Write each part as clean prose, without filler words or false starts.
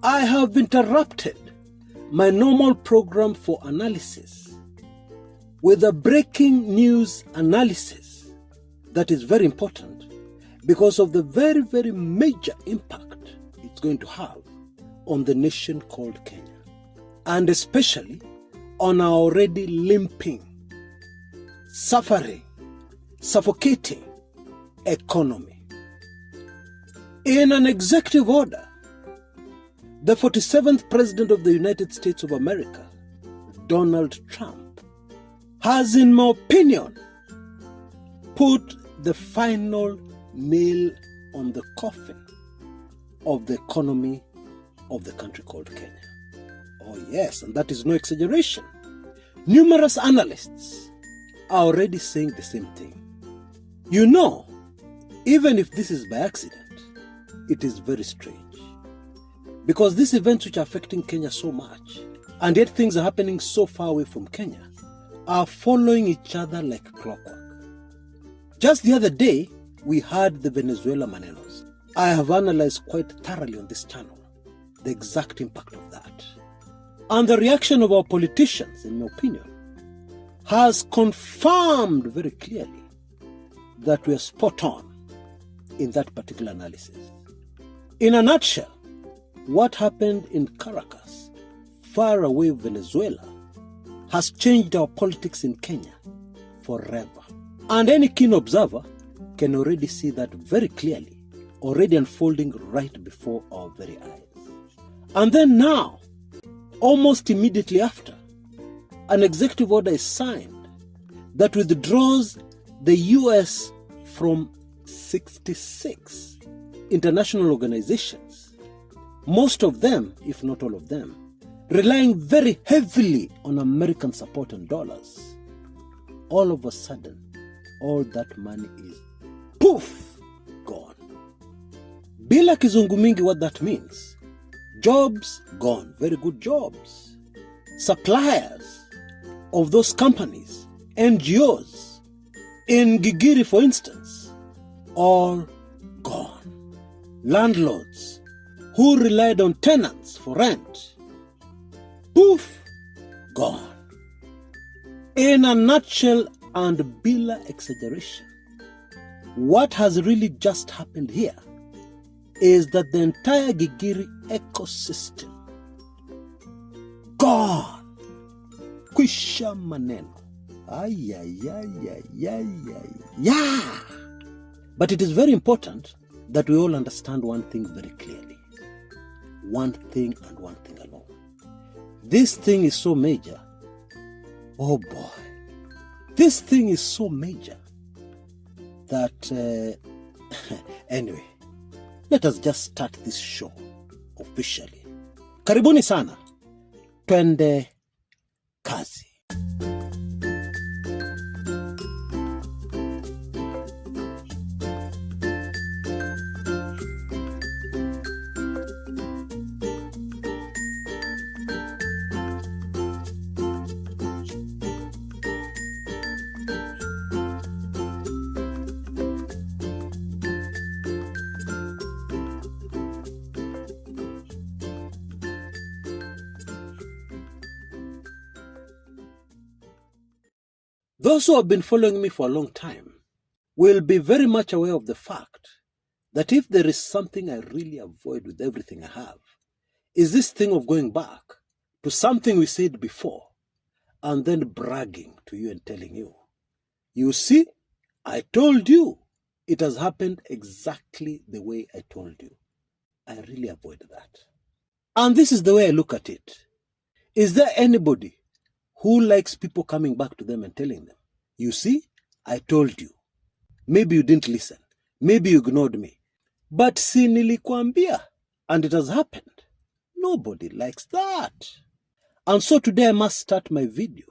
I have interrupted my normal program for analysis with a breaking news analysis that is very important because of the very, very major impact it's going to have on the nation called Kenya, and especially on our already limping, suffering, suffocating economy. In an executive order, the 47th President of the United States of America, Donald Trump, has, in my opinion, put the final nail on the coffin of the economy of the country called Kenya. Oh yes, and that is no exaggeration. Numerous analysts are already saying the same thing. You know, even if this is by accident, it is very strange. Because these events which are affecting Kenya so much, and yet things are happening so far away from Kenya, are following each other like clockwork. Just the other day, we had the Venezuela manenos. I have analyzed quite thoroughly on this channel the exact impact of that. And the reaction of our politicians, in my opinion, has confirmed very clearly that we are spot on in that particular analysis. In a nutshell, what happened in Caracas, far away Venezuela, has changed our politics in Kenya forever. And any keen observer can already see that very clearly, already unfolding right before our very eyes. And then now, almost immediately after, an executive order is signed that withdraws the US from 66 international organizations, most of them, if not all of them, relying very heavily on American support and dollars. All of a sudden, all that money is poof, gone. Bila kizungu mingi, what that means? Jobs gone, very good jobs. Suppliers of those companies, NGOs, in Gigiri for instance, all gone. Landlords who relied on tenants for rent, poof, gone. In a nutshell and bila exaggeration, what has really just happened here is that the entire Gigiri ecosystem gone. Kwisha maneno. Ay, ay, ay, ay, ay, ay, yeah. But it is very important that we all understand one thing very clearly. One thing and one thing alone. This thing is so major. Oh boy. This thing is so major that anyway, let us just start this show officially. Karibuni sana. Twende kazi. Those who have been following me for a long time will be very much aware of the fact that if there is something I really avoid with everything I have, is this thing of going back to something we said before and then bragging to you and telling you, you see, I told you, it has happened exactly the way I told you. I really avoid that. And this is the way I look at it. Is there anybody who likes people coming back to them and telling them, you see, I told you. Maybe you didn't listen. Maybe you ignored me. But si nilikwambia, and it has happened. Nobody likes that. And so today I must start my video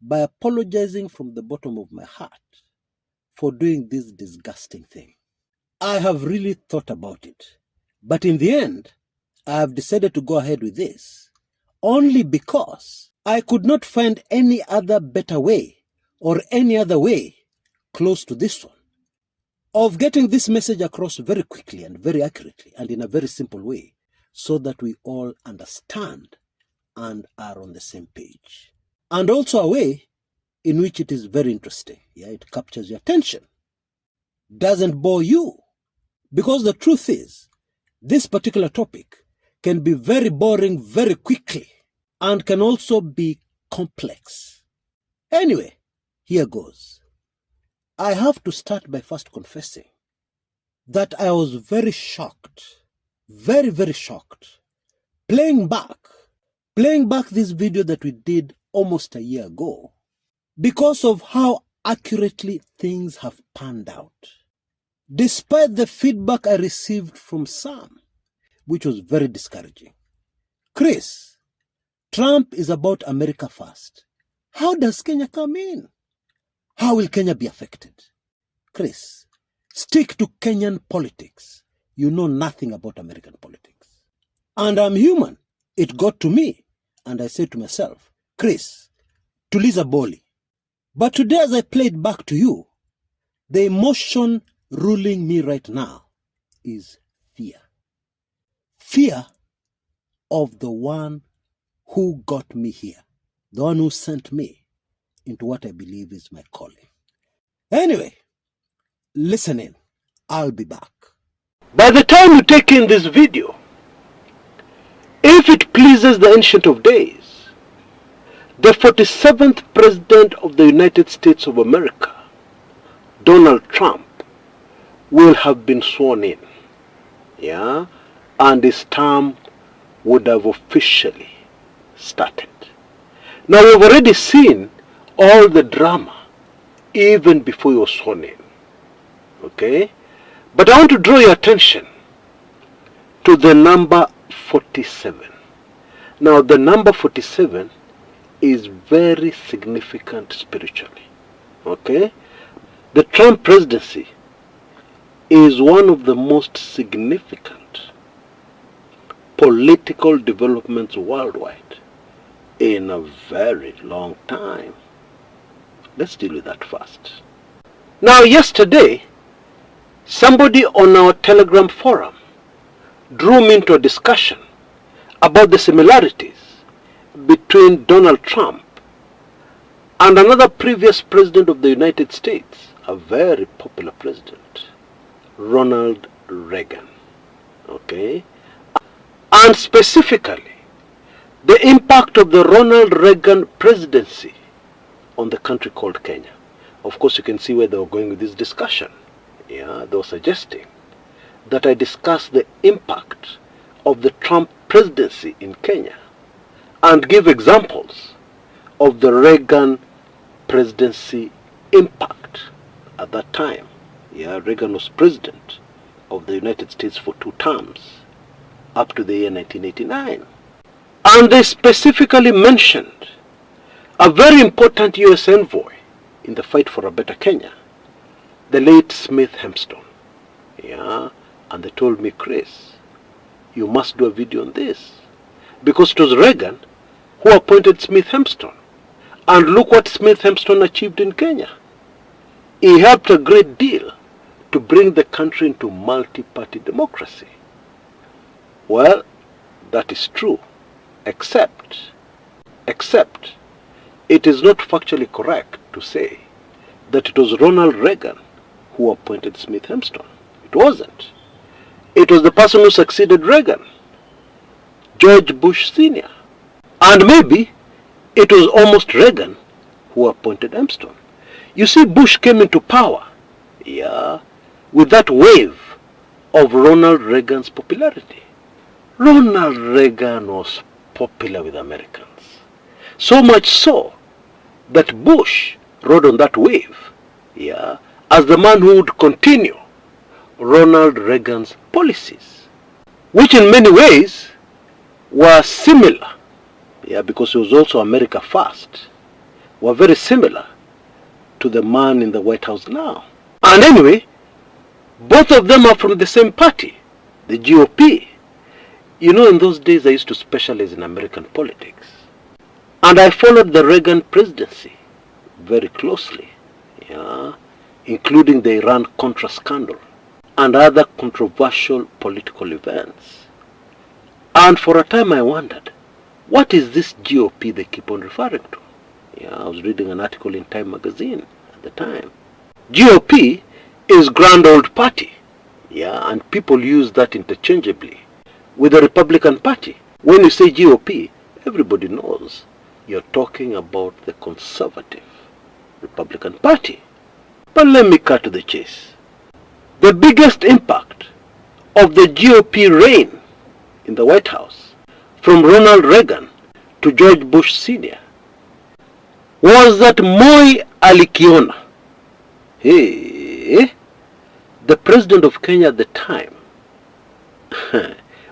by apologizing from the bottom of my heart for doing this disgusting thing. I have really thought about it. But in the end, I have decided to go ahead with this only because I could not find any other better way or any other way close to this one of getting this message across very quickly and very accurately and in a very simple way so that we all understand and are on the same page. And also a way in which it is very interesting. It captures your attention. Doesn't bore you. Because the truth is, this particular topic can be very boring very quickly and can also be complex. Anyway, here goes. I have to start by first confessing that I was very shocked, very, very shocked, playing back this video that we did almost a year ago because of how accurately things have panned out. Despite the feedback I received from some, which was very discouraging. Chris, Trump is about America first. How does Kenya come in? How will Kenya be affected? Chris, stick to Kenyan politics. You know nothing about American politics. And I'm human. It got to me. And I said to myself, Chris, tuliza boli. But today as I played back to you, the emotion ruling me right now is fear. Fear of the one who got me here. The one who sent me into what I believe is my calling. Anyway, listen in. I'll be back. By the time you take in this video, if it pleases the Ancient of Days, the 47th President of the United States of America, Donald Trump, will have been sworn in. And his term would have officially started. Now we've already seen all the drama even before he was sworn in. Okay? But I want to draw your attention to the number 47. Now the number 47 is very significant spiritually. Okay? The Trump presidency is one of the most significant political developments worldwide in a very long time. Let's deal with that first. Now yesterday, somebody on our Telegram forum drew me into a discussion about the similarities between Donald Trump and another previous president of the United States, a very popular president, Ronald Reagan. Okay? And specifically, the impact of the Ronald Reagan presidency on the country called Kenya. Of course, you can see where they were going with this discussion. They were suggesting that I discuss the impact of the Trump presidency in Kenya and give examples of the Reagan presidency impact at that time. Reagan was president of the United States for 2 terms up to the year 1989. And they specifically mentioned a very important US envoy in the fight for a better Kenya, the late Smith Hempston. And they told me, Chris, you must do a video on this, because it was Reagan who appointed Smith Hempston. And look what Smith Hempston achieved in Kenya. He helped a great deal to bring the country into multi-party democracy. Well, that is true, except it is not factually correct to say that it was Ronald Reagan who appointed Smith Hempston. It wasn't. It was the person who succeeded Reagan, George Bush Sr. And maybe it was almost Reagan who appointed Hempston. You see, Bush came into power, with that wave of Ronald Reagan's popularity. Ronald Reagan was popular with Americans. So much so that Bush rode on that wave, as the man who would continue Ronald Reagan's policies, which in many ways were similar, because he was also America first, were very similar to the man in the White House now. And anyway, both of them are from the same party, the GOP. You know, in those days I used to specialize in American politics. And I followed the Reagan presidency very closely, including the Iran-Contra scandal and other controversial political events. And for a time I wondered, what is this GOP they keep on referring to? Yeah, I was reading an article in Time magazine at the time. GOP is Grand Old Party. Yeah, and people use that interchangeably with the Republican Party. When you say GOP, everybody knows you're talking about the conservative Republican Party. But let me cut to the chase. The biggest impact of the GOP reign in the White House, from Ronald Reagan to George Bush Sr., was that Moi Alikiona, the president of Kenya at the time,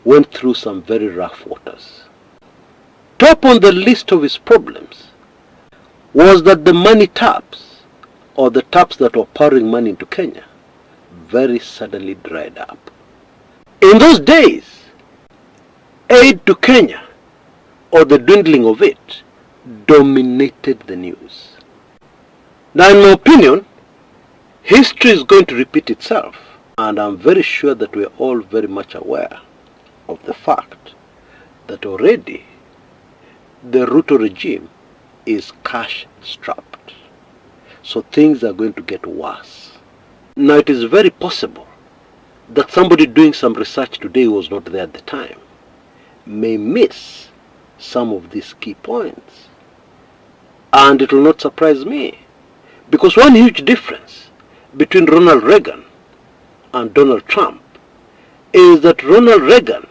went through some very rough waters. Top on the list of his problems was that the money taps, or the taps that were pouring money into Kenya, very suddenly dried up. In those days, aid to Kenya, or the dwindling of it, dominated the news. Now, in my opinion, history is going to repeat itself, and I'm very sure that we're all very much aware of the fact that already the Ruto regime is cash strapped. So things are going to get worse. Now, it is very possible that somebody doing some research today who was not there at the time may miss some of these key points. And it will not surprise me, because one huge difference between Ronald Reagan and Donald Trump is that Ronald Reagan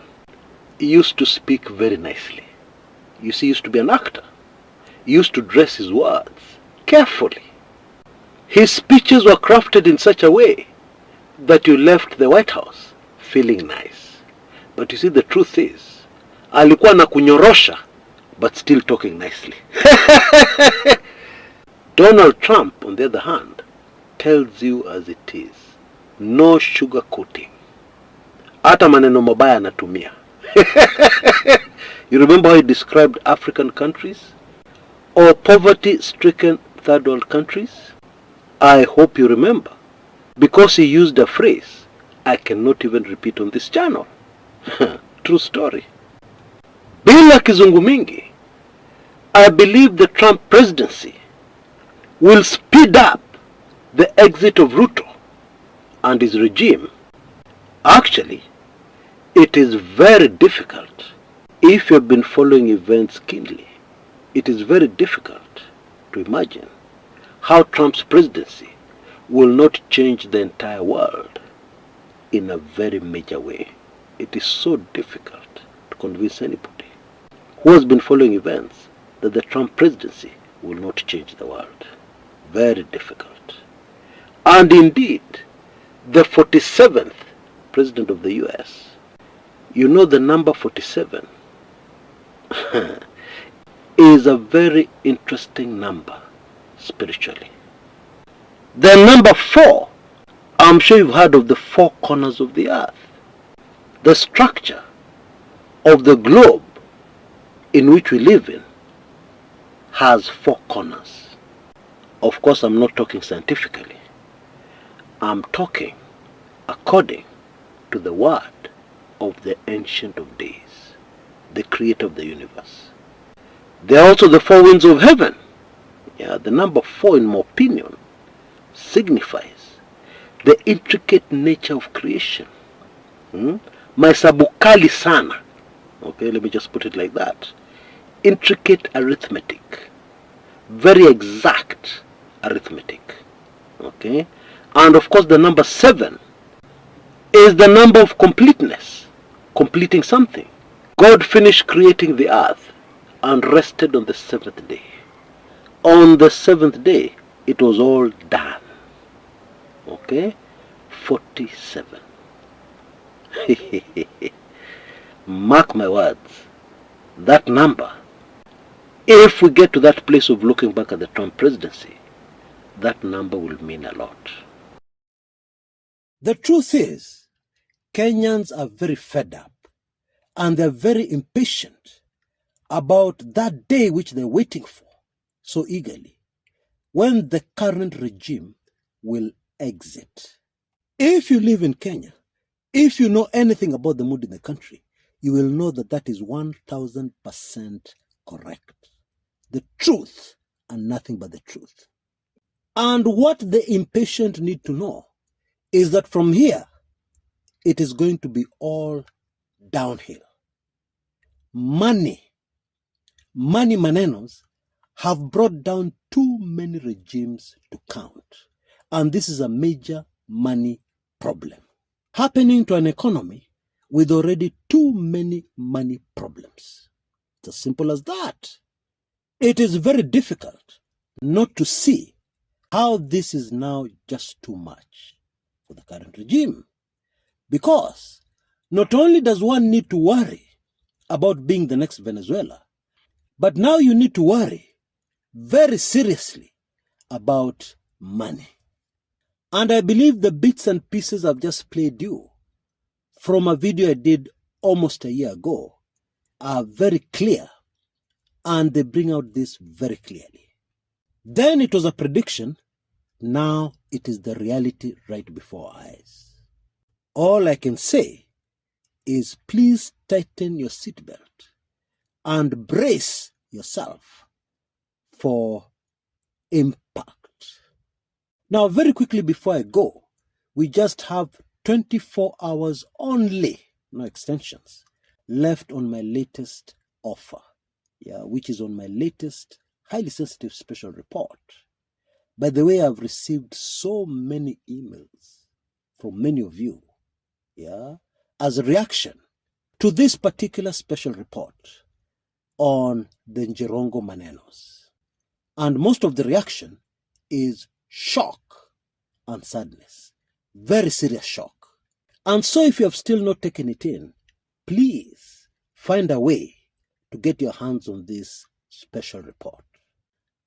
used to speak very nicely. You see, he used to be an actor. He used to dress his words carefully. His speeches were crafted in such a way that you left the White House feeling nice. But you see, the truth is, alikuwa na kunyorosha, but still talking nicely. Donald Trump, on the other hand, tells you as it is. No sugarcoating. Hata maneno mabaya anatumia. You remember how he described African countries? Or poverty-stricken third world countries? I hope you remember, because he used a phrase I cannot even repeat on this channel. True story. Bila kizungu mingi, I believe the Trump presidency will speed up the exit of Ruto and his regime. Actually, it is very difficult. If you've been following events keenly, it is very difficult to imagine how Trump's presidency will not change the entire world in a very major way. It is so difficult to convince anybody who has been following events that the Trump presidency will not change the world. Very difficult. And indeed, the 47th president of the US, you know, the number 47 is a very interesting number spiritually. The number 4, I'm sure you've heard of the 4 corners of the earth. The structure of the globe in which we live in has 4 corners. Of course, I'm not talking scientifically. I'm talking according to the word of the Ancient of Days, the creator of the universe. There are also the 4 winds of heaven. Yeah, the number 4, in my opinion, signifies the intricate nature of creation. Maisabukali sana. Okay, let me just put it like that. Intricate arithmetic. Very exact arithmetic. Okay? And of course, the number 7 is the number of completeness. Completing something. God finished creating the earth and rested on the 7th day. On the 7th day, it was all done. Okay? 47. Mark my words. That number, if we get to that place of looking back at the Trump presidency, that number will mean a lot. The truth is, Kenyans are very fed up and they're very impatient about that day which they're waiting for so eagerly, when the current regime will exit. If you live in Kenya, if you know anything about the mood in the country, you will know that that is 1000% correct. The truth and nothing but the truth. And what the impatient need to know is that from here, it is going to be all downhill. Money manenos have brought down too many regimes to count. And this is a major money problem happening to an economy with already too many money problems. It's as simple as that. It is very difficult not to see how this is now just too much for the current regime. Because not only does one need to worry about being the next Venezuela, but now you need to worry very seriously about money. And I believe the bits and pieces I've just played you from a video I did almost a year ago are very clear, and they bring out this very clearly. Then it was a prediction, now it is the reality right before our eyes. All I can say is please tighten your seatbelt and brace yourself for impact. Now, very quickly before I go, we just have 24 hours only, no extensions, left on my latest offer, which is on my latest highly sensitive special report. By the way, I've received so many emails from many of you, as a reaction to this particular special report on the Njirongo Manenos. And most of the reaction is shock and sadness. Very serious shock. And so if you have still not taken it in, please find a way to get your hands on this special report.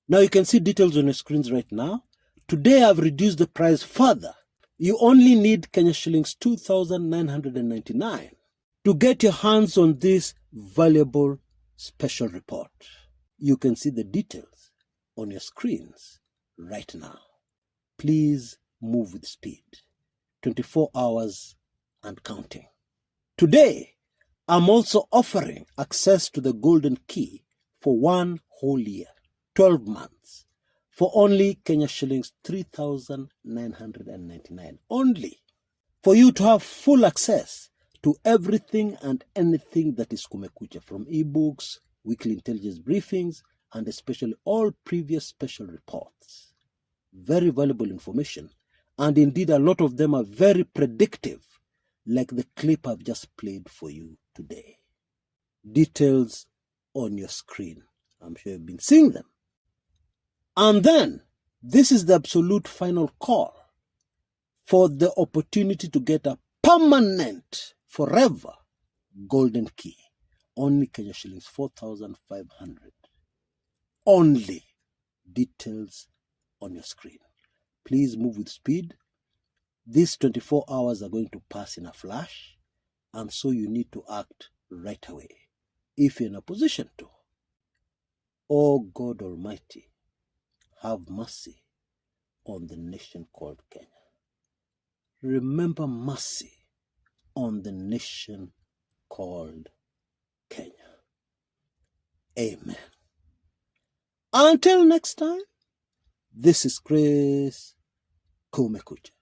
Now you can see details on your screens right now. Today I've reduced the price further. You only need Kenya shillings 2,999 to get your hands on this valuable special report. You can see the details on your screens right now. Please move with speed. 24 hours and counting. Today, I'm also offering access to the golden key for 1 whole year, 12 months, for only Kenya shillings 3,999 only. For you to have full access to everything and anything that is Kumekucha, from ebooks, weekly intelligence briefings, and especially all previous special reports. Very valuable information, and indeed a lot of them are very predictive, like the clip I've just played for you today. Details on your screen. I'm sure you've been seeing them. And then, this is the absolute final call for the opportunity to get a permanent, forever golden key. Only Kenya shillings 4,500. Only. Details on your screen. Please move with speed. These 24 hours are going to pass in a flash, and so you need to act right away, if you're in a position to. Oh God Almighty, have mercy on the nation called Kenya. Remember mercy on the nation called Kenya. Amen. Until next time, this is Chris Kumekucha.